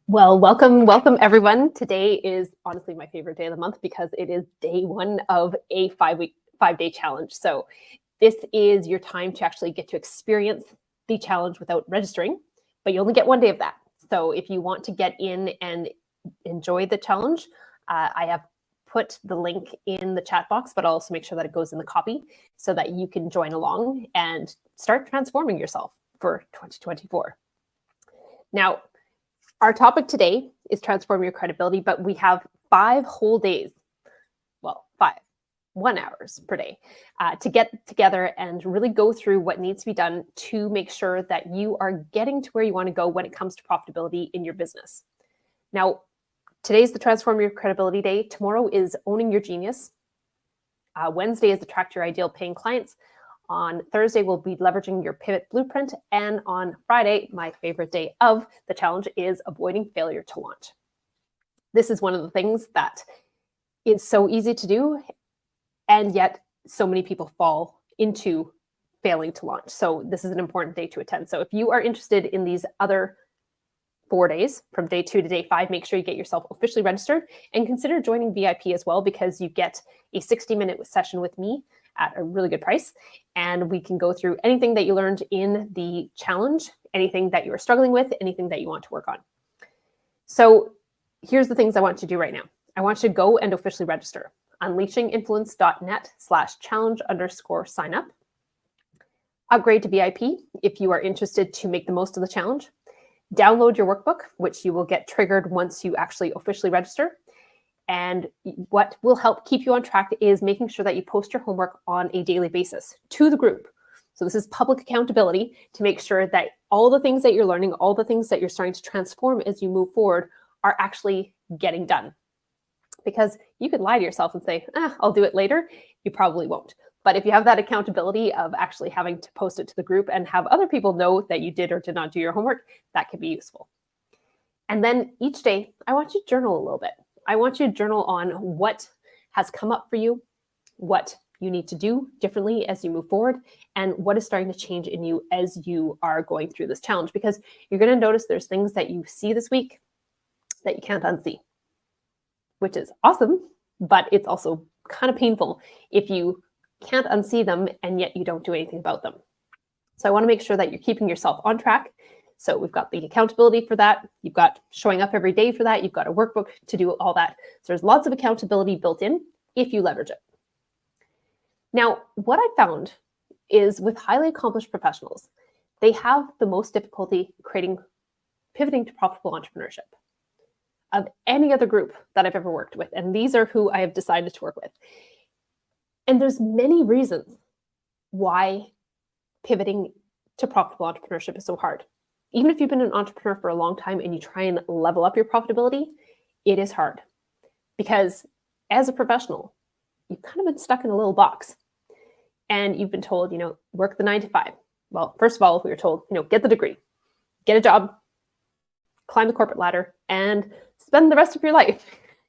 Well, welcome everyone. Today is honestly my favorite day of the month because it is day one of a 5-day challenge. So this is your time to actually get to experience the challenge without registering, but you only get one day of that. So if you want to get in and enjoy the challenge, I have put the link in the chat box, but I'll also make sure that it goes in the copy so that you can join along and start transforming yourself for 2024. Now, our topic today is transform your credibility, but we have 5 whole days, well, 1 hours per day to get together and really go through what needs to be done to make sure that you are getting to where you want to go when it comes to profitability in your business. Now, today's the Transform Your Credibility Day. Tomorrow is Owning Your Genius. Wednesday is Attract Your Ideal Paying Clients. On Thursday, we'll be leveraging your pivot blueprint. And on Friday, my favorite day of the challenge is avoiding failure to launch. This is one of the things that is so easy to do, and yet so many people fall into failing to launch. So this is an important day to attend. So if you are interested in these other 4 days, from day 2 to day 5, make sure you get yourself officially registered and consider joining VIP as well, because you get a 60-minute session with me at a really good price. And we can go through anything that you learned in the challenge, anything that you are struggling with, anything that you want to work on. So here's the things I want you to do right now. I want you to go and officially register. unleashinginfluence.net/challenge_sign up. Upgrade to VIP if you are interested to make the most of the challenge. Download your workbook, which you will get triggered once you actually officially register. And what will help keep you on track is making sure that you post your homework on a daily basis to the group. So this is public accountability to make sure that all the things that you're learning, all the things that you're starting to transform as you move forward are actually getting done. Because you could lie to yourself and say, I'll do it later. You probably won't. But if you have that accountability of actually having to post it to the group and have other people know that you did or did not do your homework, that could be useful. And then each day, I want you to journal a little bit. I want you to journal on what has come up for you, what you need to do differently as you move forward, and what is starting to change in you as you are going through this challenge. Because you're going to notice there's things that you see this week that you can't unsee, which is awesome, but it's also kind of painful if you can't unsee them and yet you don't do anything about them. So I want to make sure that you're keeping yourself on track. So we've got the accountability for that. You've got showing up every day for that. You've got a workbook to do all that. So there's lots of accountability built in if you leverage it. Now, what I found is with highly accomplished professionals, they have the most difficulty pivoting to profitable entrepreneurship of any other group that I've ever worked with. And these are who I have decided to work with. And there's many reasons why pivoting to profitable entrepreneurship is so hard. Even if you've been an entrepreneur for a long time and you try and level up your profitability, it is hard. Because as a professional, you've kind of been stuck in a little box. And you've been told, work the 9 to 5. Well, first of all, we were told, get the degree, get a job, climb the corporate ladder, and spend the rest of your life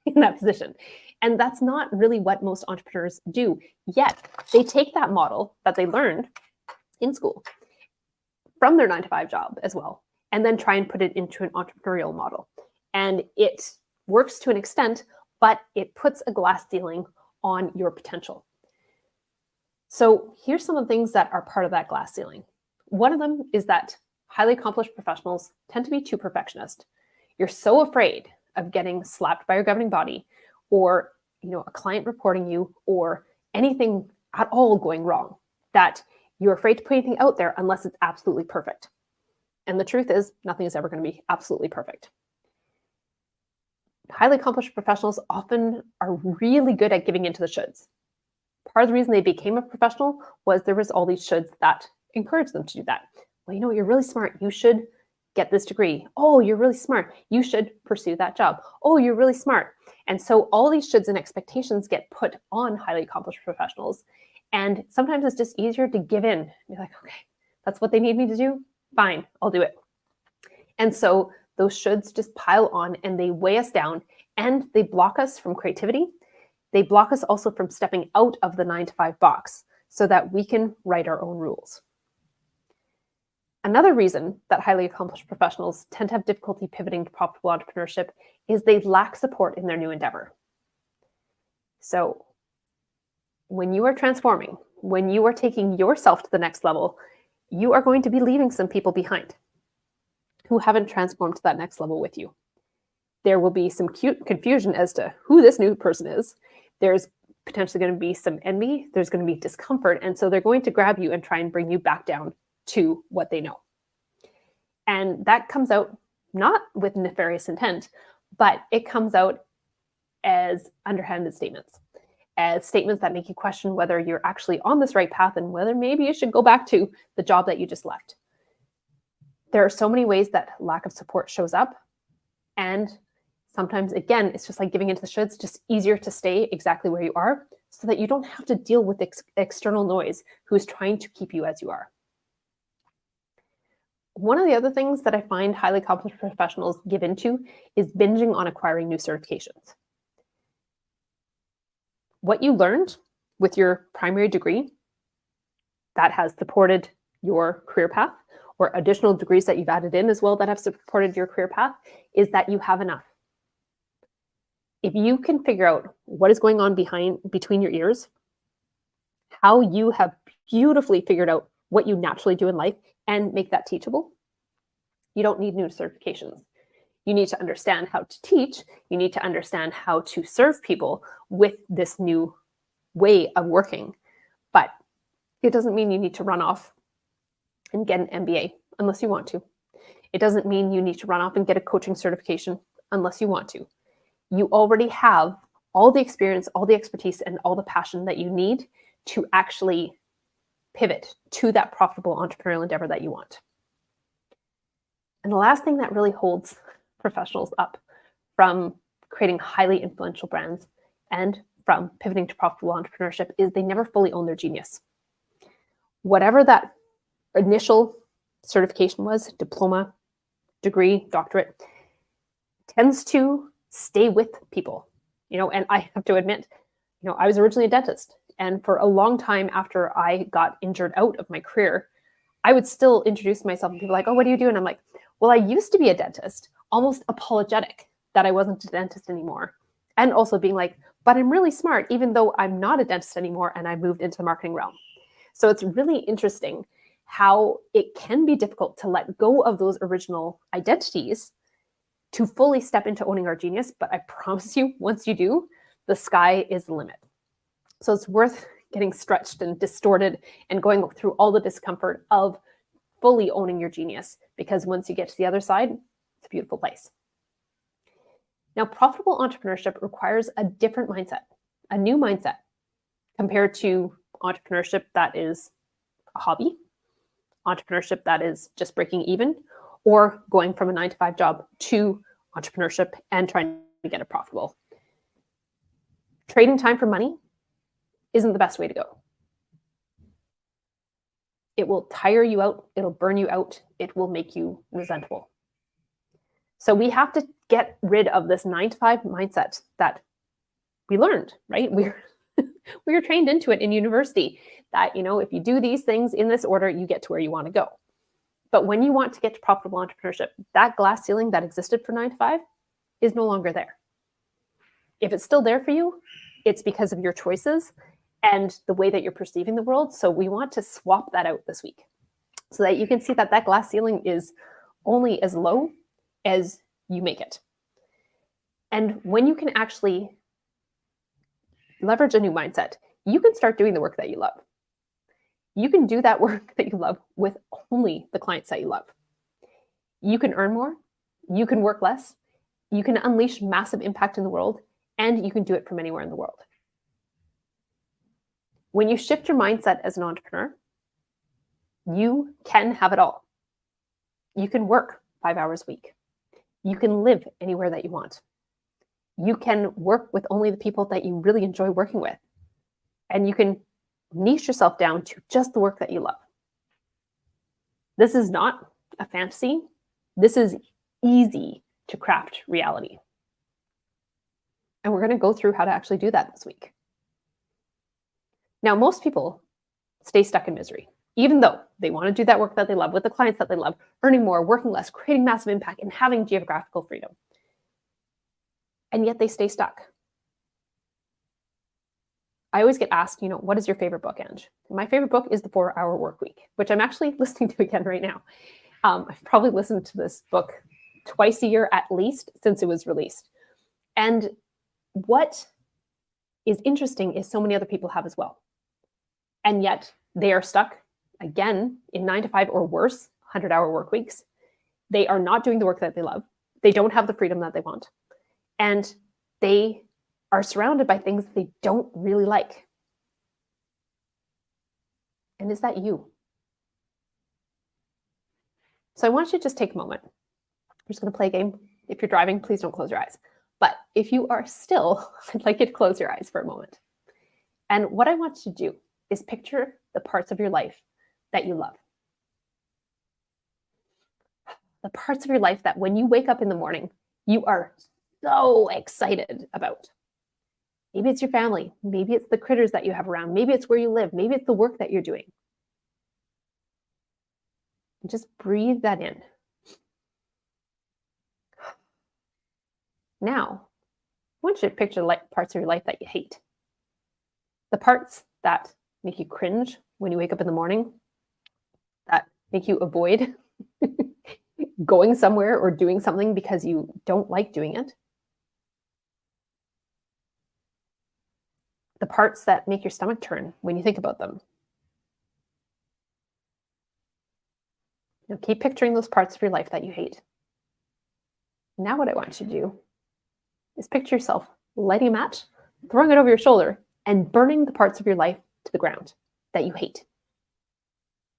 in that position. And that's not really what most entrepreneurs do. Yet they take that model that they learned in school from their 9 to 5 job as well, and then try and put it into an entrepreneurial model. And it works to an extent, but it puts a glass ceiling on your potential. So here's some of the things that are part of that glass ceiling. One of them is that highly accomplished professionals tend to be too perfectionist. You're so afraid of getting slapped by your governing body, or a client reporting you, or anything at all going wrong, that you're afraid to put anything out there unless it's absolutely perfect. And the truth is, nothing is ever going to be absolutely perfect. Highly accomplished professionals often are really good at giving into the shoulds. Part of the reason they became a professional was there was all these shoulds that encouraged them to do that. Well, you're really smart. You should get this degree. Oh, you're really smart. You should pursue that job. Oh, you're really smart. And so all these shoulds and expectations get put on highly accomplished professionals. And sometimes it's just easier to give in. You're like, okay, that's what they need me to do. Fine, I'll do it. And so those shoulds just pile on and they weigh us down, and they block us from creativity. They block us also from stepping out of the 9 to 5 box so that we can write our own rules. Another reason that highly accomplished professionals tend to have difficulty pivoting to profitable entrepreneurship is they lack support in their new endeavor. So when you are transforming, when you are taking yourself to the next level, you are going to be leaving some people behind who haven't transformed to that next level with you. There will be some cute confusion as to who this new person is. There's potentially going to be some envy. There's going to be discomfort. And so they're going to grab you and try and bring you back down to what they know. And that comes out not with nefarious intent, but it comes out as underhanded statements, as statements that make you question whether you're actually on this right path and whether maybe you should go back to the job that you just left. There are so many ways that lack of support shows up. And sometimes, again, it's just like giving into the shoulds, just easier to stay exactly where you are so that you don't have to deal with external noise who's trying to keep you as you are. One of the other things that I find highly accomplished professionals give into is binging on acquiring new certifications. What you learned with your primary degree that has supported your career path, or additional degrees that you've added in as well that have supported your career path, is that you have enough. If you can figure out what is going on between your ears, how you have beautifully figured out what you naturally do in life and make that teachable, you don't need new certifications. You need to understand how to teach. You need to understand how to serve people with this new way of working. But it doesn't mean you need to run off and get an MBA unless you want to. It doesn't mean you need to run off and get a coaching certification unless you want to. You already have all the experience, all the expertise, and all the passion that you need to actually pivot to that profitable entrepreneurial endeavor that you want. And the last thing that really holds professionals up from creating highly influential brands and from pivoting to profitable entrepreneurship is they never fully own their genius. Whatever that initial certification was, diploma, degree, doctorate, tends to stay with people, and I have to admit, I was originally a dentist. And for a long time after I got injured out of my career, I would still introduce myself and people like, oh, what do you do? And I'm like, well, I used to be a dentist, almost apologetic that I wasn't a dentist anymore. And also being like, but I'm really smart, even though I'm not a dentist anymore and I moved into the marketing realm. So it's really interesting how it can be difficult to let go of those original identities to fully step into owning our genius. But I promise you, once you do, the sky is the limit. So it's worth getting stretched and distorted and going through all the discomfort of fully owning your genius, because once you get to the other side, it's a beautiful place. Now, profitable entrepreneurship requires a different mindset, a new mindset, compared to entrepreneurship that is a hobby, entrepreneurship that is just breaking even, or going from a 9-to-5 job to entrepreneurship and trying to get it profitable. Trading time for money isn't the best way to go. It will tire you out. It'll burn you out. It will make you resentful. So we have to get rid of this 9-to-5 mindset that we learned, right? We were trained into it in university that, if you do these things in this order, you get to where you want to go. But when you want to get to profitable entrepreneurship, that glass ceiling that existed for 9-to-5 is no longer there. If it's still there for you, it's because of your choices and the way that you're perceiving the world. So we want to swap that out this week so that you can see that that glass ceiling is only as low as you make it. And when you can actually leverage a new mindset, you can start doing the work that you love. You can do that work that you love with only the clients that you love. You can earn more, you can work less, you can unleash massive impact in the world, and you can do it from anywhere in the world. When you shift your mindset as an entrepreneur, you can have it all. You can work 5 hours a week. You can live anywhere that you want. You can work with only the people that you really enjoy working with. And you can niche yourself down to just the work that you love. This is not a fantasy. This is easy to craft reality. And we're going to go through how to actually do that this week. Now, most people stay stuck in misery, even though they want to do that work that they love with the clients that they love, earning more, working less, creating massive impact, and having geographical freedom. And yet they stay stuck. I always get asked, what is your favorite book, Ange? My favorite book is The 4-Hour Workweek, which I'm actually listening to again right now. I've probably listened to this book twice a year at least since it was released. And what is interesting is so many other people have as well. And yet they are stuck, again, in 9 to 5 or worse, 100-hour work weeks. They are not doing the work that they love. They don't have the freedom that they want. And they are surrounded by things they don't really like. And is that you? So I want you to just take a moment. I'm just going to play a game. If you're driving, please don't close your eyes. But if you are still, I'd like you to close your eyes for a moment. And what I want you to do is picture the parts of your life that you love. The parts of your life that when you wake up in the morning, you are so excited about. Maybe it's your family. Maybe it's the critters that you have around. Maybe it's where you live. Maybe it's the work that you're doing. And just breathe that in. Now, I want you to picture the parts of your life that you hate. The parts that make you cringe when you wake up in the morning, that make you avoid going somewhere or doing something because you don't like doing it. The parts that make your stomach turn when you think about them. Keep picturing those parts of your life that you hate. Now what I want you to do is picture yourself lighting a match, throwing it over your shoulder, and burning the parts of your life to the ground that you hate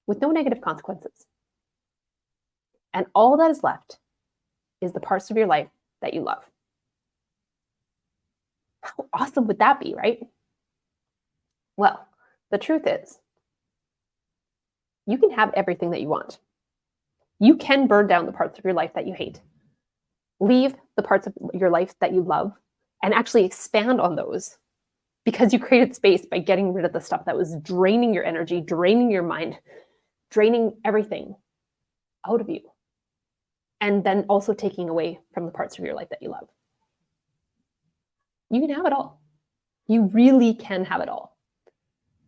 with no negative consequences. And all that is left is the parts of your life that you love. How awesome would that be, right? Well, the truth is, you can have everything that you want. You can burn down the parts of your life that you hate. Leave the parts of your life that you love and actually expand on those because you created space by getting rid of the stuff that was draining your energy, draining your mind, draining everything out of you. And then also taking away from the parts of your life that you love. You can have it all. You really can have it all.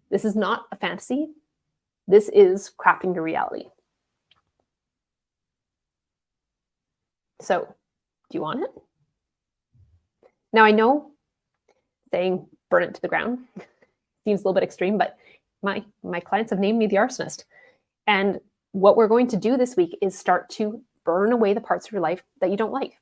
This is not a fantasy. This is crafting your reality. So, do you want it? Now, I know saying burn it to the ground seems a little bit extreme, but my clients have named me the arsonist. And what we're going to do this week is start to burn away the parts of your life that you don't like,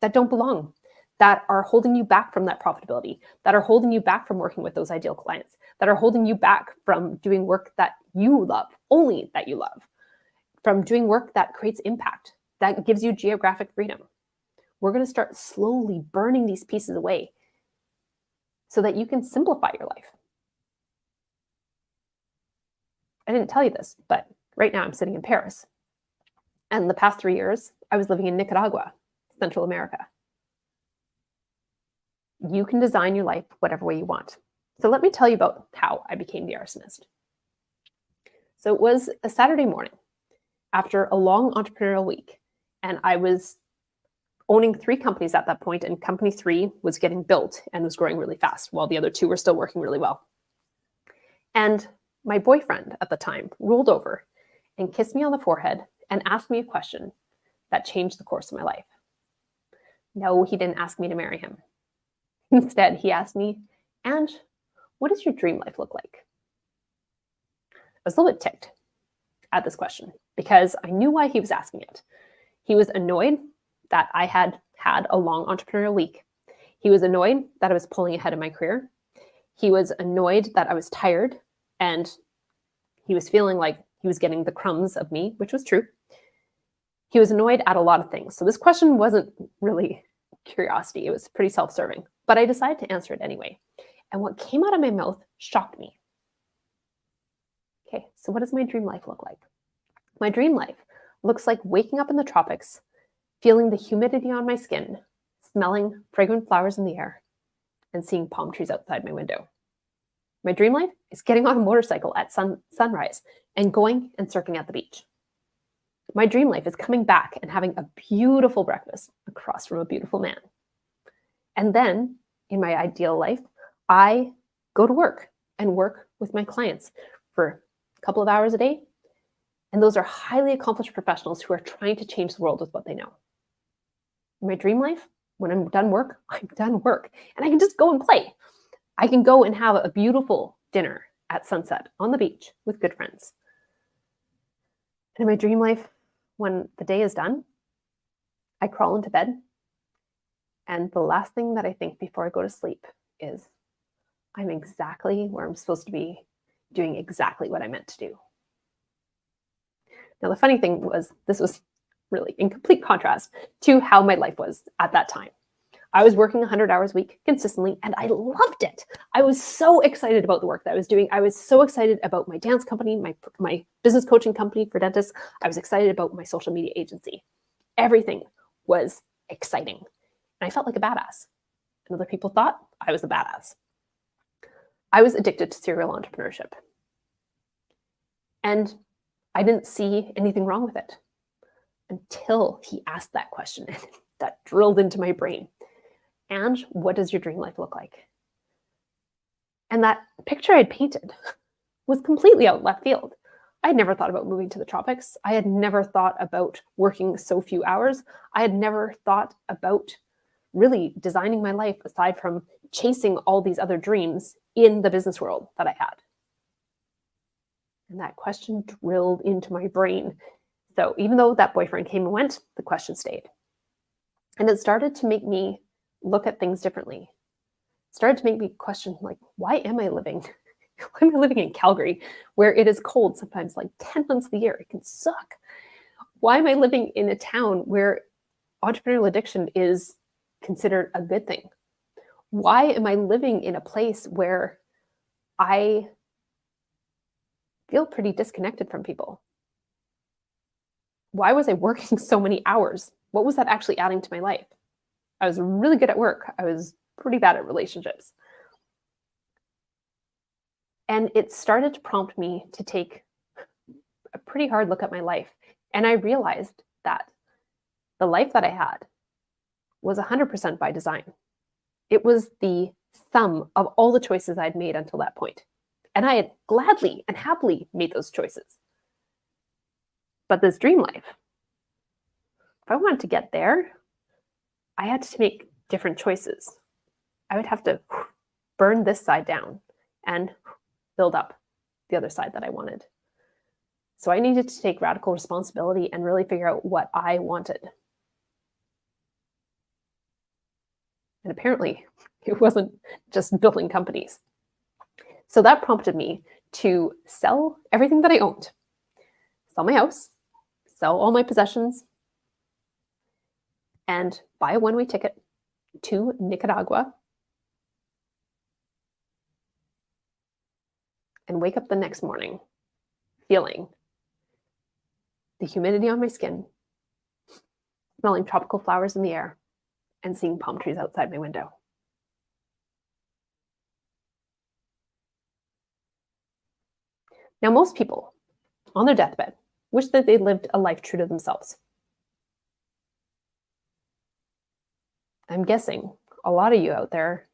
that don't belong, that are holding you back from that profitability, that are holding you back from working with those ideal clients, that are holding you back from doing work that you love, only that you love, from doing work that creates impact, that gives you geographic freedom. We're going to start slowly burning these pieces away so that you can simplify your life. I didn't tell you this, but right now I'm sitting in Paris. And the past 3 years, I was living in Nicaragua, Central America. You can design your life whatever way you want. So let me tell you about how I became the arsonist. So it was a Saturday morning after a long entrepreneurial week, and I was owning 3 companies at that point, and company 3 was getting built and was growing really fast, while the other 2 were still working really well. And my boyfriend at the time rolled over and kissed me on the forehead and asked me a question that changed the course of my life. No, he didn't ask me to marry him. Instead, he asked me, Ange, what does your dream life look like? I was a little bit ticked at this question because I knew why he was asking it. He was annoyed that I had had a long entrepreneurial week. He was annoyed that I was pulling ahead in my career. He was annoyed that I was tired, and he was feeling like he was getting the crumbs of me, which was true. He was annoyed at a lot of things. So this question wasn't really curiosity. It was pretty self-serving, but I decided to answer it anyway. And what came out of my mouth shocked me. Okay, so what does my dream life look like? My dream life looks like waking up in the tropics, feeling the humidity on my skin, smelling fragrant flowers in the air, and seeing palm trees outside my window. My dream life is getting on a motorcycle at sunrise, and going and surfing at the beach. My dream life is coming back and having a beautiful breakfast across from a beautiful man. And then, in my ideal life, I go to work and work with my clients for a couple of hours a day. And those are highly accomplished professionals who are trying to change the world with what they know. In my dream life, when I'm done work, I'm done work. And I can just go and play. I can go and have a beautiful dinner at sunset on the beach with good friends. And in my dream life, when the day is done, I crawl into bed. And the last thing that I think before I go to sleep is, I'm exactly where I'm supposed to be, doing exactly what I meant to do. Now, the funny thing was, this was really in complete contrast to how my life was at that time. I was working 100 hours a week consistently, and I loved it. I was so excited about the work that I was doing. I was so excited about my dance company, my business coaching company for dentists. I was excited about my social media agency. Everything was exciting. And I felt like a badass. And other people thought I was a badass. I was addicted to serial entrepreneurship. And I didn't see anything wrong with it until he asked that question. And that drilled into my brain. And what does your dream life look like? And that picture I'd painted was completely out left field. I had never thought about moving to the tropics. I had never thought about working so few hours. I had never thought about really designing my life aside from chasing all these other dreams in the business world that I had. And that question drilled into my brain. So even though that boyfriend came and went, the question stayed. And it started to make me look at things differently. It started to make me question, like, why am I living? Why am I living in Calgary, where it is cold sometimes like 10 months of the year? It can suck. Why am I living in a town where entrepreneurial addiction is considered a good thing? Why am I living in a place where I feel pretty disconnected from people? Why was I working so many hours? What was that actually adding to my life? I was really good at work. I was pretty bad at relationships. And it started to prompt me to take a pretty hard look at my life. And I realized that the life that I had was 100% by design. It was the sum of all the choices I'd made until that point. And I had gladly and happily made those choices. But this dream life, if I wanted to get there, I had to make different choices. I would have to burn this side down and build up the other side that I wanted. So I needed to take radical responsibility and really figure out what I wanted. And apparently, it wasn't just building companies. So that prompted me to sell everything that I owned. Sell my house, sell all my possessions, and buy a one-way ticket to Nicaragua and wake up the next morning feeling the humidity on my skin, smelling tropical flowers in the air, and seeing palm trees outside my window. Now, most people on their deathbed wish that they lived a life true to themselves. I'm guessing a lot of you out there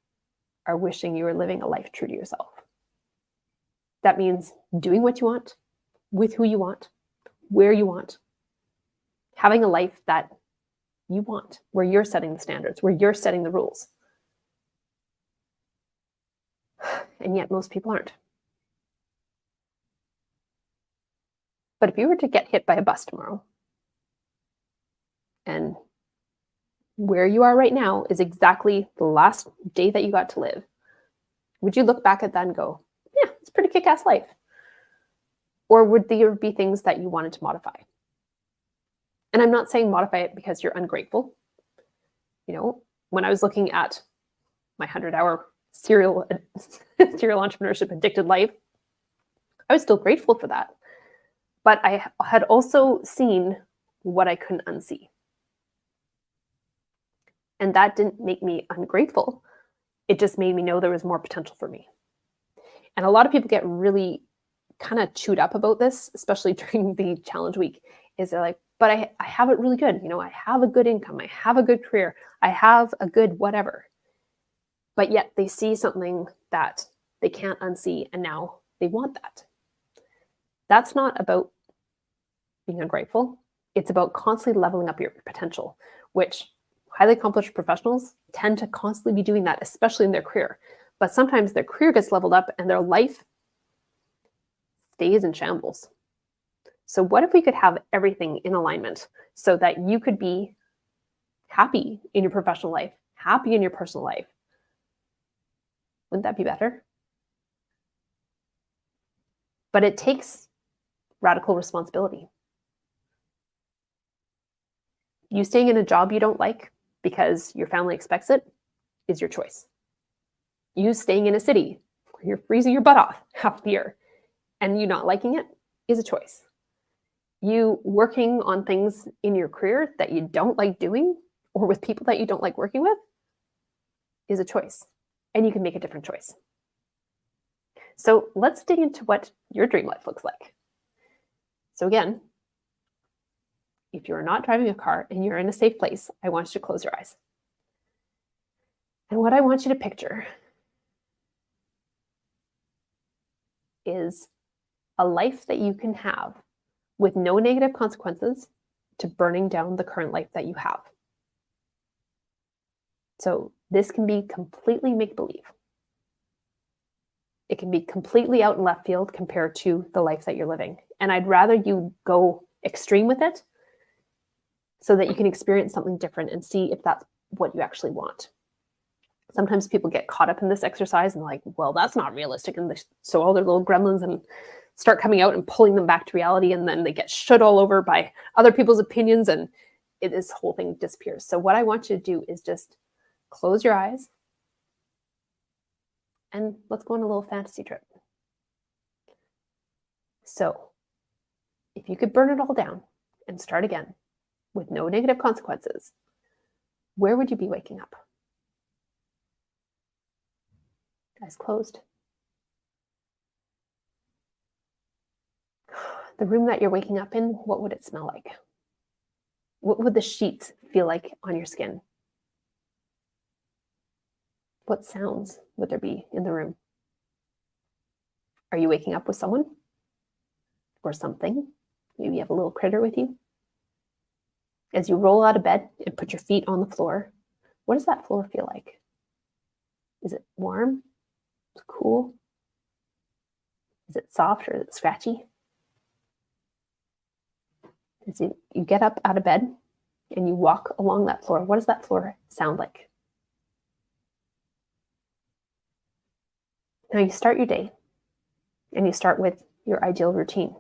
are wishing you were living a life true to yourself. That means doing what you want, with who you want, where you want, having a life that you want, where you're setting the standards, where you're setting the rules. And yet most people aren't. But if you were to get hit by a bus tomorrow, and where you are right now is exactly the last day that you got to live, would you look back at that and go, yeah, it's a pretty kick-ass life? Or would there be things that you wanted to modify? And I'm not saying modify it because you're ungrateful. You know, when I was looking at my 100-hour serial entrepreneurship addicted life, I was still grateful for that. But I had also seen what I couldn't unsee. And that didn't make me ungrateful. It just made me know there was more potential for me. And a lot of people get really kind of chewed up about this, especially during the challenge week, is they're like, but I have it really good. I have a good income. I have a good career. I have a good whatever. But yet they see something that they can't unsee, and now they want that. That's not about being ungrateful. It's about constantly leveling up your potential, which highly accomplished professionals tend to constantly be doing that, especially in their career. But sometimes their career gets leveled up and their life stays in shambles. So what if we could have everything in alignment so that you could be happy in your professional life, happy in your personal life? Wouldn't that be better? But it takes radical responsibility. You staying in a job you don't like because your family expects it is your choice. You staying in a city where you're freezing your butt off half the year and you not liking it is a choice. You working on things in your career that you don't like doing or with people that you don't like working with is a choice. And you can make a different choice. So let's dig into what your dream life looks like. So again, if you're not driving a car and you're in a safe place, I want you to close your eyes. And what I want you to picture is a life that you can have with no negative consequences to burning down the current life that you have. So this can be completely make-believe. It can be completely out in left field compared to the life that you're living. And I'd rather you go extreme with it so that you can experience something different and see if that's what you actually want. Sometimes people get caught up in this exercise and like, well, that's not realistic. And so all their little gremlins and start coming out and pulling them back to reality. And then they get shut all over by other people's opinions and this whole thing disappears. So what I want you to do is just close your eyes and let's go on a little fantasy trip. So if you could burn it all down and start again with no negative consequences, where would you be waking up? Eyes closed. The room that you're waking up in, what would it smell like? What would the sheets feel like on your skin? What sounds would there be in the room? Are you waking up with someone or something? Maybe you have a little critter with you. As you roll out of bed and put your feet on the floor, what does that floor feel like? Is it warm? Is it cool? Is it soft or is it scratchy? As you get up out of bed and you walk along that floor, what does that floor sound like? Now you start your day and you start with your ideal routine.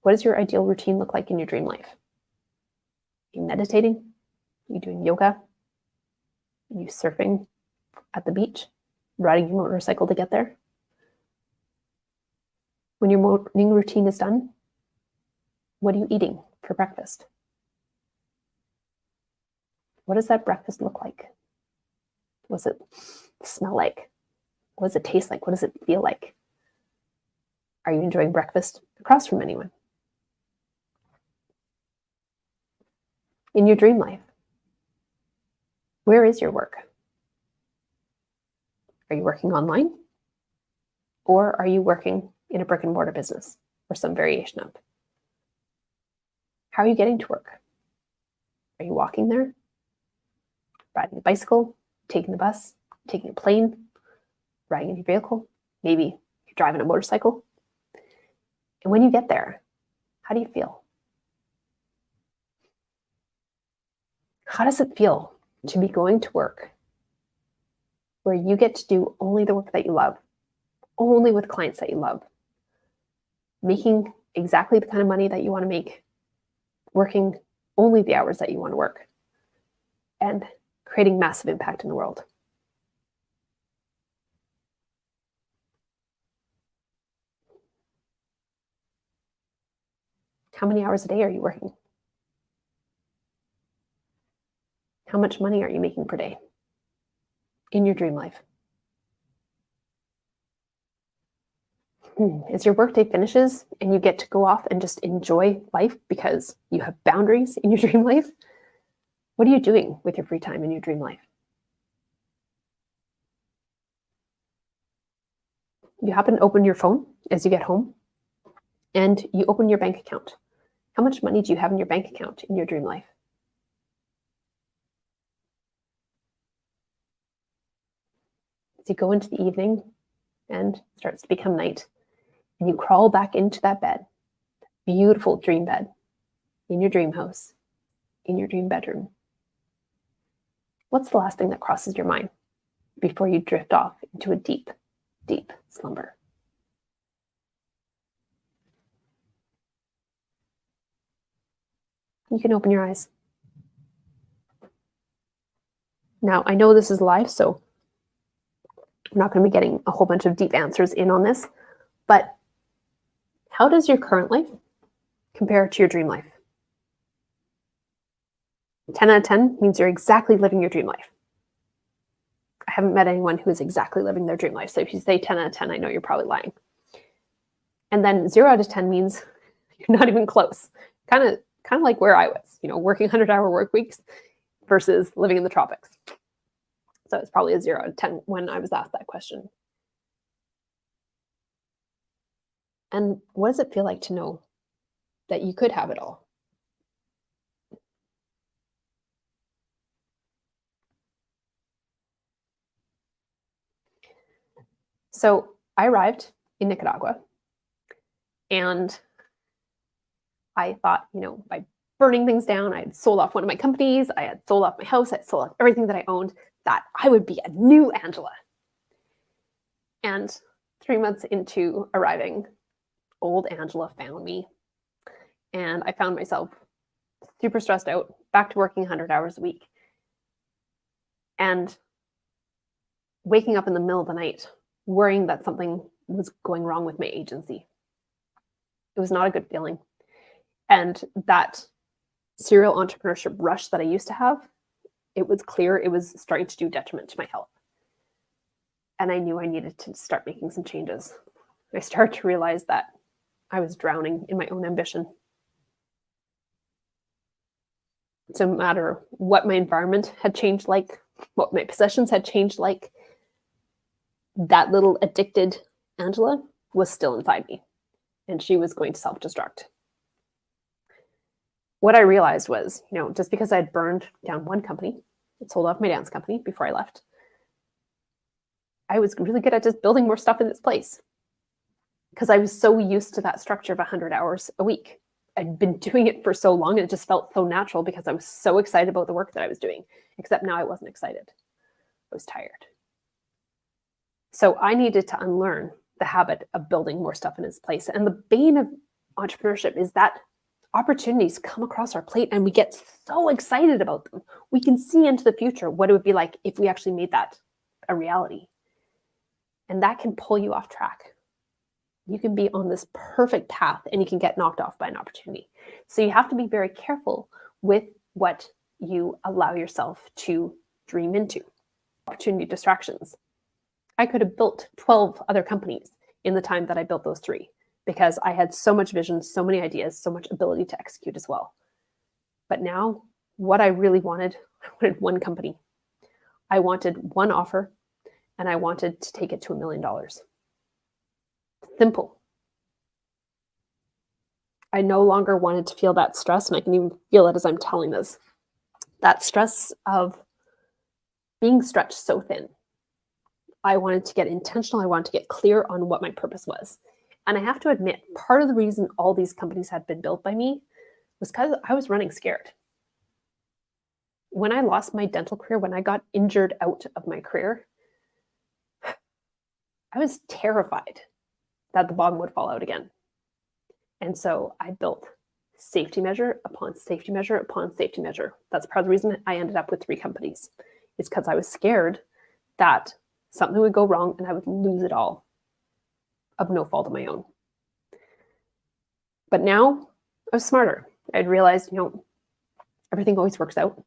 What does your ideal routine look like in your dream life? Are you meditating? Are you doing yoga? Are you surfing at the beach? Riding your motorcycle to get there? When your morning routine is done, what are you eating for breakfast? What does that breakfast look like? What does it smell like? What does it taste like? What does it feel like? Are you enjoying breakfast across from anyone? In your dream life, where is your work? Are you working online? Or are you working in a brick and mortar business or some variation of? How are you getting to work? Are you walking there? Riding a bicycle? Taking the bus? Taking a plane? Riding in your vehicle? Maybe you're driving a motorcycle. And when you get there, how do you feel? How does it feel to be going to work where you get to do only the work that you love, only with clients that you love, making exactly the kind of money that you want to make, working only the hours that you want to work, and creating massive impact in the world? How many hours a day are you working? How much money are you making per day in your dream life? As your workday finishes and you get to go off and just enjoy life because you have boundaries in your dream life, what are you doing with your free time in your dream life? You happen to open your phone as you get home and you open your bank account. How much money do you have in your bank account in your dream life? As you go into the evening and it starts to become night, and you crawl back into that bed, beautiful dream bed, in your dream house, in your dream bedroom. What's the last thing that crosses your mind before you drift off into a deep, deep slumber? You can open your eyes. Now, I know this is live, so I'm not going to be getting a whole bunch of deep answers in on this, but how does your current life compare to your dream life? 10 out of 10 means you're exactly living your dream life. I haven't met anyone who is exactly living their dream life. So if you say 10 out of 10, I know you're probably lying. And then 0 out of 10 means you're not even close. Kind of like where I was, working 100-hour work weeks versus living in the tropics. So it's probably a 0 out of 10 when I was asked that question. And what does it feel like to know that you could have it all? So I arrived in Nicaragua and I thought, by burning things down, I had sold off one of my companies, I had sold off my house, I had sold off everything that I owned, that I would be a new Angela. And 3 months into arriving, old Angela found me. And I found myself super stressed out, back to working 100 hours a week. And waking up in the middle of the night, worrying that something was going wrong with my agency. It was not a good feeling. And that serial entrepreneurship rush that I used to have, it was clear it was starting to do detriment to my health. And I knew I needed to start making some changes. I started to realize that I was drowning in my own ambition. So no matter what my environment had changed like, what my possessions had changed like, that little addicted Angela was still inside me, and she was going to self-destruct. What I realized was, just because I had burned down one company, sold off my dance company before I left, I was really good at just building more stuff in its place because I was so used to that structure of 100 hours a week. I'd been doing it for so long and it just felt so natural because I was so excited about the work that I was doing, except now I wasn't excited. I was tired. So I needed to unlearn the habit of building more stuff in its place. And the bane of entrepreneurship is that opportunities come across our plate and we get so excited about them. We can see into the future what it would be like if we actually made that a reality. And that can pull you off track. You can be on this perfect path and you can get knocked off by an opportunity. So you have to be very careful with what you allow yourself to dream into. Opportunity distractions. I could have built 12 other companies in the time that I built those 3 because I had so much vision, so many ideas, so much ability to execute as well. But now what I really wanted, I wanted one company. I wanted one offer and I wanted to take it to $1 million. Simple. I no longer wanted to feel that stress, and I can even feel it as I'm telling this. That stress of being stretched so thin. I wanted to get intentional. I wanted to get clear on what my purpose was. And I have to admit, part of the reason all these companies had been built by me was because I was running scared. When I lost my dental career, when I got injured out of my career, I was terrified that the bottom would fall out again. And so I built safety measure upon safety measure upon safety measure. That's part of the reason I ended up with 3 companies. It's because I was scared that something would go wrong and I would lose it all of no fault of my own. But now I was smarter. I'd realized, everything always works out.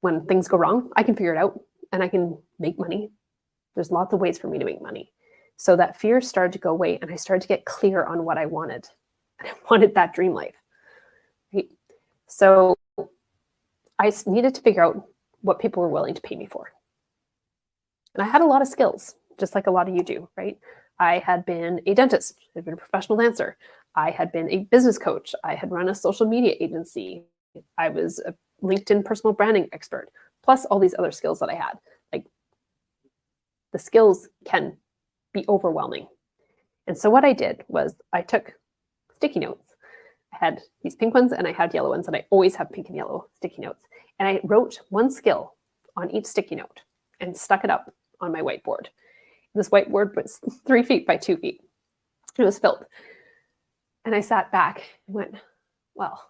When things go wrong, I can figure it out and I can make money. There's lots of ways for me to make money. So that fear started to go away, and I started to get clear on what I wanted. And I wanted that dream life. Right? So I needed to figure out what people were willing to pay me for. And I had a lot of skills, just like a lot of you do, right? I had been a dentist, I had been a professional dancer, I had been a business coach, I had run a social media agency, I was a LinkedIn personal branding expert, plus all these other skills that I had. Like, the skills can be overwhelming. And so what I did was I took sticky notes. I had these pink ones and I had yellow ones, and I always have pink and yellow sticky notes. And I wrote one skill on each sticky note and stuck it up on my whiteboard. This whiteboard was 3 feet by 2 feet. It was filled. And I sat back and went, well,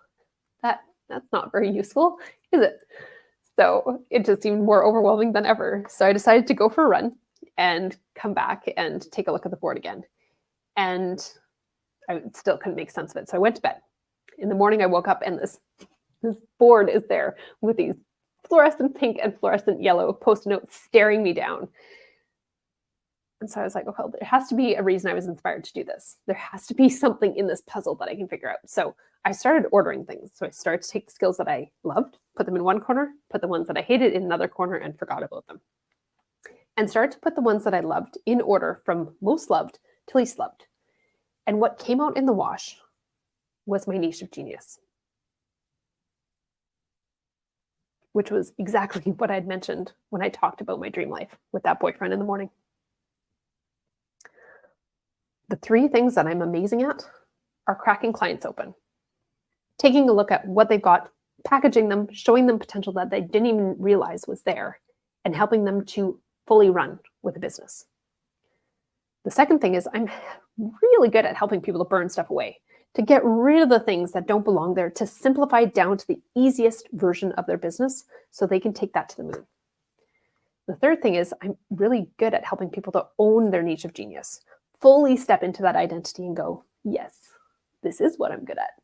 that's not very useful, is it? So it just seemed more overwhelming than ever. So I decided to go for a run and come back and take a look at the board again. And I still couldn't make sense of it. So I went to bed. In the morning, I woke up and this board is there with these fluorescent pink and fluorescent yellow Post-it notes staring me down. And so I was like, well, there has to be a reason I was inspired to do this. There has to be something in this puzzle that I can figure out. So I started ordering things. So I started to take the skills that I loved, put them in one corner, put the ones that I hated in another corner, and forgot about them. And started to put the ones that I loved in order from most loved to least loved. And what came out in the wash was my niche of genius, which was exactly what I'd mentioned when I talked about my dream life with that boyfriend in the morning. The 3 things that I'm amazing at are cracking clients open, taking a look at what they've got, packaging them, showing them potential that they didn't even realize was there, and helping them to fully run with a business. The second thing is I'm really good at helping people to burn stuff away, to get rid of the things that don't belong there, to simplify down to the easiest version of their business so they can take that to the moon. The third thing is I'm really good at helping people to own their niche of genius, fully step into that identity and go, yes, this is what I'm good at,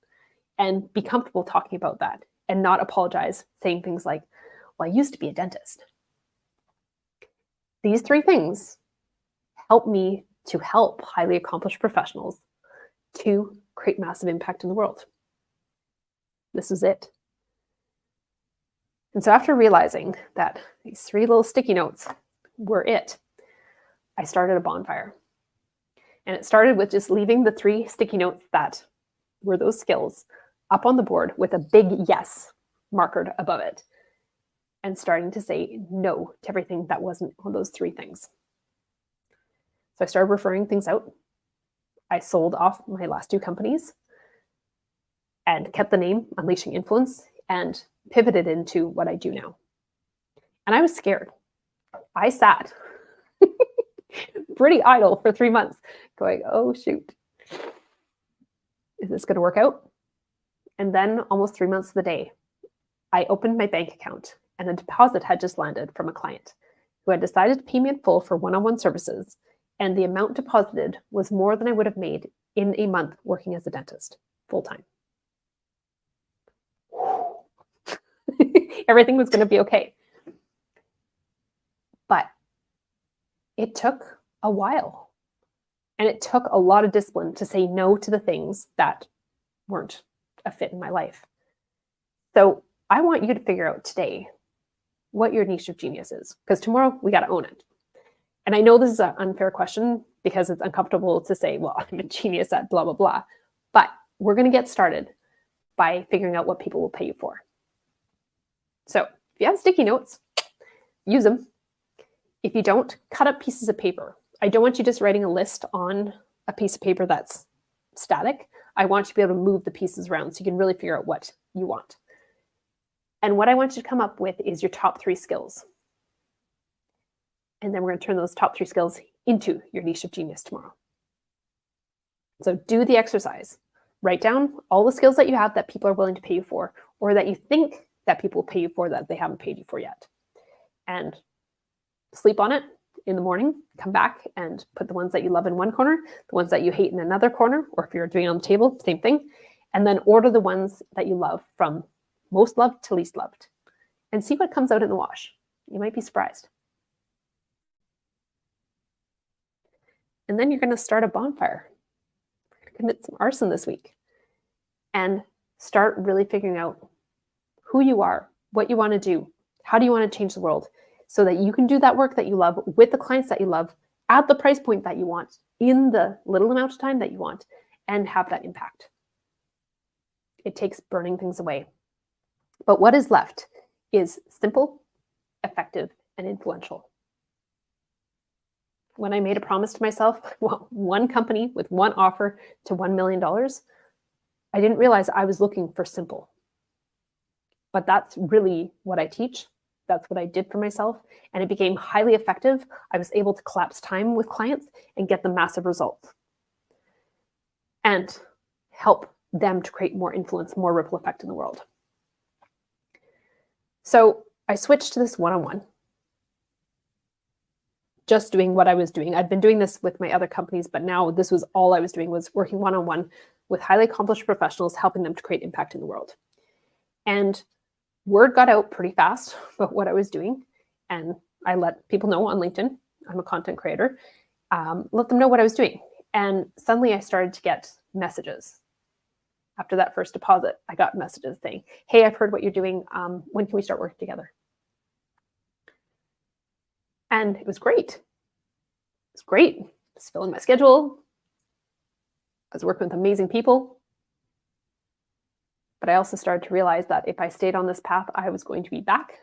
and be comfortable talking about that and not apologize, saying things like, well, I used to be a dentist. These 3 things help me to help highly accomplished professionals to create massive impact in the world. This is it. And so after realizing that these 3 little sticky notes were it, I started a bonfire. And it started with just leaving the 3 sticky notes that were those skills up on the board with a big yes markered above it, and starting to say no to everything that wasn't on those 3 things. So I started referring things out. I sold off my last 2 companies and kept the name Unleashing Influence and pivoted into what I do now. And I was scared. I sat pretty idle for 3 months going, oh, shoot. Is this going to work out? And then almost 3 months to the day, I opened my bank account and a deposit had just landed from a client who had decided to pay me in full for one-on-one services. And the amount deposited was more than I would have made in a month working as a dentist full-time. Everything was going to be okay. But it took a while. And it took a lot of discipline to say no to the things that weren't a fit in my life. So I want you to figure out today what your niche of genius is, because tomorrow we got to own it. And I know this is an unfair question because it's uncomfortable to say, well, I'm a genius at blah, blah, blah. But we're going to get started by figuring out what people will pay you for. So if you have sticky notes, use them. If you don't, cut up pieces of paper. I don't want you just writing a list on a piece of paper that's static. I want you to be able to move the pieces around so you can really figure out what you want. And what I want you to come up with is your top 3 skills. And then we're going to turn those top 3 skills into your niche of genius tomorrow. So do the exercise. Write down all the skills that you have that people are willing to pay you for, or that you think that people will pay you for that they haven't paid you for yet. And sleep on it in the morning, come back and put the ones that you love in one corner, the ones that you hate in another corner, or if you're doing it on the table, same thing. And then order the ones that you love from most loved to least loved, and see what comes out in the wash. You might be surprised. And then you're going to start a bonfire. Commit some arson this week and start really figuring out who you are, what you want to do, how do you want to change the world, so that you can do that work that you love with the clients that you love at the price point that you want in the little amount of time that you want and have that impact. It takes burning things away. But what is left is simple, effective, and influential. When I made a promise to myself, well, one company with one offer to $1 million, I didn't realize I was looking for simple. But that's really what I teach. That's what I did for myself. And it became highly effective. I was able to collapse time with clients and get them massive results. And help them to create more influence, more ripple effect in the world. So I switched to this one-on-one. Just doing what I was doing. I'd been doing this with my other companies, but now this was all I was doing, was working one-on-one with highly accomplished professionals, helping them to create impact in the world. And word got out pretty fast about what I was doing. And I let people know on LinkedIn, I'm a content creator, let them know what I was doing. And suddenly I started to get messages. After that first deposit, I got messages saying, hey, I've heard what you're doing. When can we start working together? And it was great. It was great. I was filling my schedule. I was working with amazing people. But I also started to realize that if I stayed on this path, I was going to be back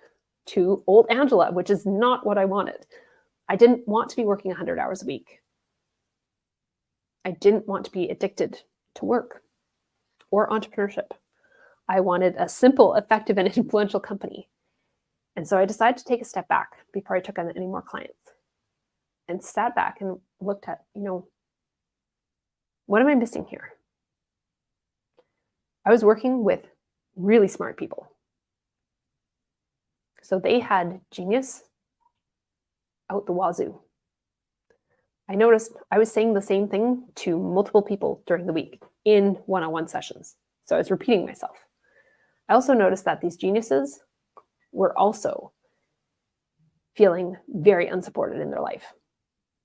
to old Angela, which is not what I wanted. I didn't want to be working 100 hours a week. I didn't want to be addicted to work or entrepreneurship. I wanted a simple, effective, and influential company. And so I decided to take a step back before I took on any more clients and sat back and looked at, what am I missing here? I was working with really smart people. So they had genius out the wazoo. I noticed I was saying the same thing to multiple people during the week in one-on-one sessions. So I was repeating myself. I also noticed that these geniuses were also feeling very unsupported in their life.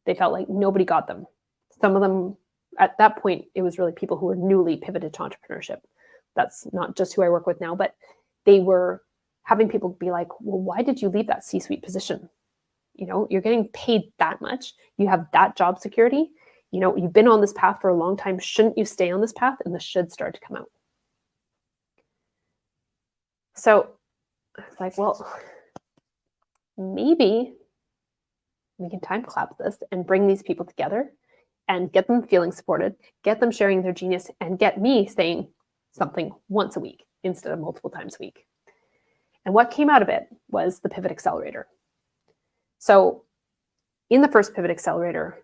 They felt like nobody got them. Some of them, at that point, it was really people who were newly pivoted to entrepreneurship. That's not just who I work with now, but they were having people be like, well, why did you leave that C-suite position? You're getting paid that much. You have that job security. You've been on this path for a long time. Shouldn't you stay on this path? And the should start to come out. So I was like, well, maybe we can time collapse this and bring these people together and get them feeling supported, get them sharing their genius, and get me saying something once a week instead of multiple times a week. And what came out of it was the Pivot Accelerator. So in the first Pivot Accelerator,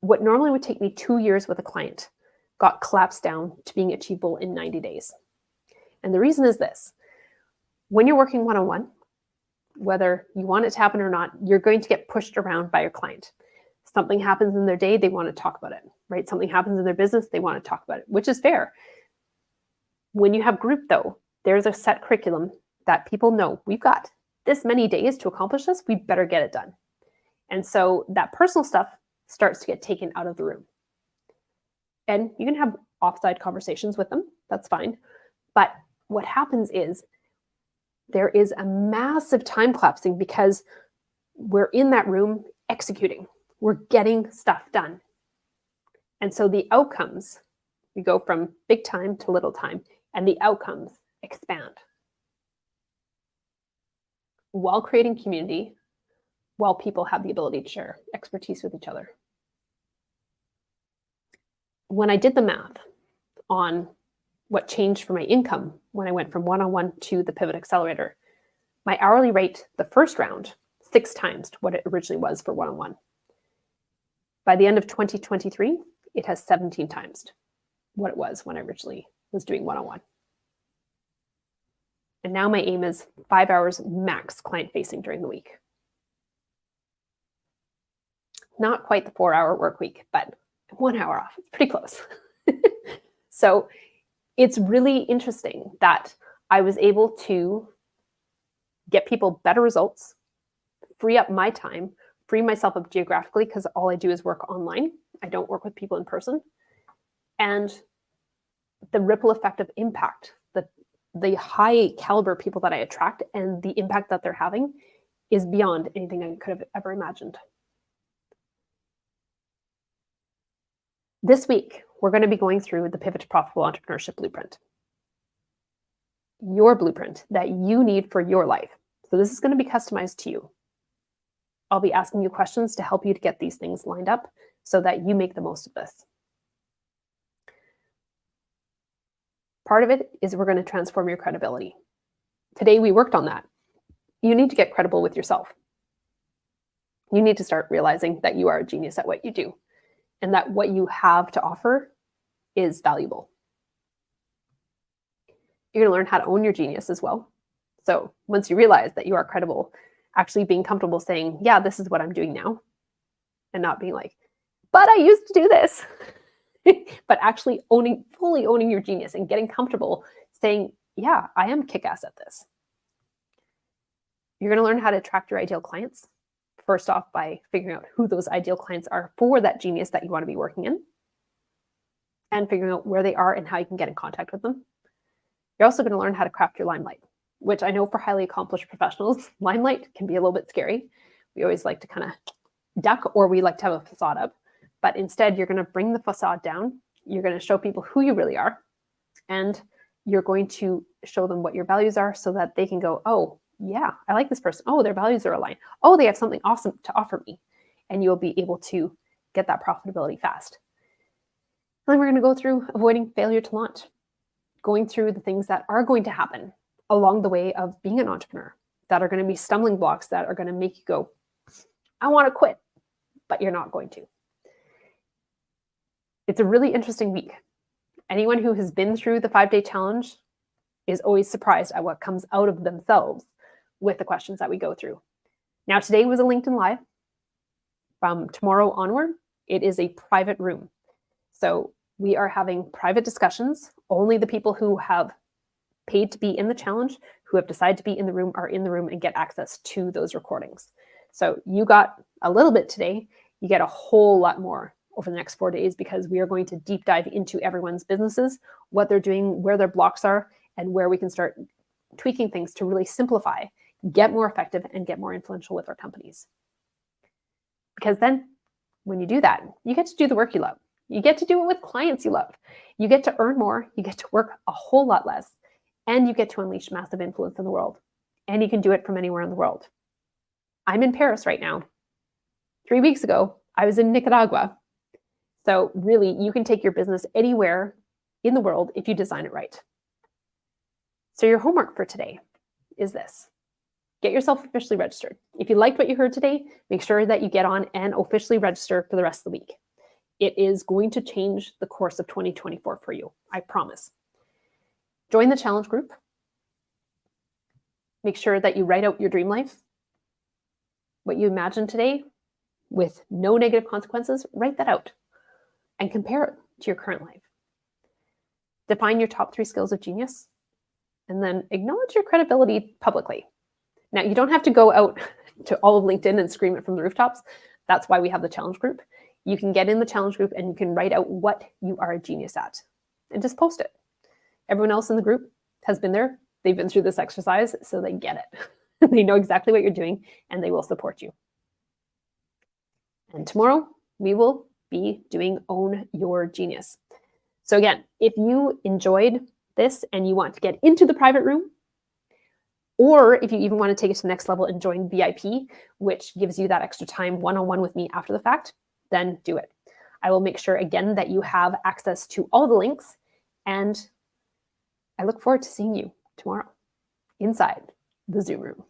what normally would take me 2 years with a client got collapsed down to being achievable in 90 days. And the reason is this: when you're working one-on-one, whether you want it to happen or not, you're going to get pushed around by your client. Something happens in their day, they want to talk about it, right? Something happens in their business, they want to talk about it, which is fair. When you have group, though, there's a set curriculum that people know we've got this many days to accomplish this, we better get it done. And so that personal stuff starts to get taken out of the room. And you can have offside conversations with them, that's fine. But what happens is there is a massive time collapsing because we're in that room executing. We're getting stuff done. And so the outcomes, we go from big time to little time, and the outcomes expand while creating community, while people have the ability to share expertise with each other. When I did the math on what changed for my income when I went from one-on-one to the Pivot Accelerator, my hourly rate, the first round, 6 times what it originally was for one-on-one. By the end of 2023, it has 17 times what it was when I originally was doing one-on-one. And now my aim is 5 hours max client-facing during the week. Not quite the 4-hour work week, but 1 hour off. It's pretty close. So it's really interesting that I was able to get people better results, free up my time, free myself up geographically because all I do is work online I don't work with people in person. And the ripple effect of impact, the high caliber people that I attract and the impact that they're having is beyond anything I could have ever imagined. This week, we're going to be going through the Pivot to Profitable Entrepreneurship Blueprint. Your blueprint that you need for your life. So this is going to be customized to you. I'll be asking you questions to help you to get these things lined up so that you make the most of this. Part of it is we're going to transform your credibility. Today, we worked on that. You need to get credible with yourself. You need to start realizing that you are a genius at what you do and that what you have to offer is valuable. You're going to learn how to own your genius as well. So once you realize that you are credible, actually being comfortable saying, yeah, this is what I'm doing now, and not being like, but I used to do this. But actually fully owning your genius and getting comfortable saying, yeah, I am kick-ass at this. You're going to learn how to attract your ideal clients. First off, by figuring out who those ideal clients are for that genius that you want to be working in, and figuring out where they are and how you can get in contact with them. You're also going to learn how to craft your limelight, which I know for highly accomplished professionals, limelight can be a little bit scary. We always like to kind of duck, or we like to have a facade up. But instead, you're going to bring the facade down. You're going to show people who you really are. And you're going to show them what your values are so that they can go, oh, yeah, I like this person. Oh, their values are aligned. Oh, they have something awesome to offer me. And you'll be able to get that profitability fast. And then we're going to go through avoiding failure to launch, going through the things that are going to happen along the way of being an entrepreneur, that are going to be stumbling blocks that are going to make you go, I want to quit, but you're not going to. It's a really interesting week. Anyone who has been through the 5-day challenge is always surprised at what comes out of themselves with the questions that we go through. Now, today was a LinkedIn Live. From tomorrow onward, it is a private room. So we are having private discussions. Only the people who have paid to be in the challenge, who have decided to be in the room, are in the room and get access to those recordings. So you got a little bit today. You get a whole lot more over the next 4 days, because we are going to deep dive into everyone's businesses, what they're doing, where their blocks are, and where we can start tweaking things to really simplify, get more effective, and get more influential with our companies. Because then when you do that, you get to do the work you love. You get to do it with clients you love. You get to earn more, you get to work a whole lot less, and you get to unleash massive influence in the world. And you can do it from anywhere in the world. I'm in Paris right now. 3 weeks ago, I was in Nicaragua. So really, you can take your business anywhere in the world if you design it right. So your homework for today is this. Get yourself officially registered. If you liked what you heard today, make sure that you get on and officially register for the rest of the week. It is going to change the course of 2024 for you, I promise. Join the challenge group. Make sure that you write out your dream life. What you imagine today with no negative consequences, write that out and compare it to your current life. Define your top 3 skills of genius, and then acknowledge your credibility publicly. Now, you don't have to go out to all of LinkedIn and scream it from the rooftops. That's why we have the challenge group. You can get in the challenge group and you can write out what you are a genius at and just post it. Everyone else in the group has been there. They've been through this exercise, so they get it. They know exactly what you're doing, and they will support you. And tomorrow, we will be doing Own Your Genius. So again, if you enjoyed this and you want to get into the private room, or if you even want to take it to the next level and join VIP, which gives you that extra time one-on-one with me after the fact, then do it. I will make sure again that you have access to all the links, and I look forward to seeing you tomorrow inside the Zoom room.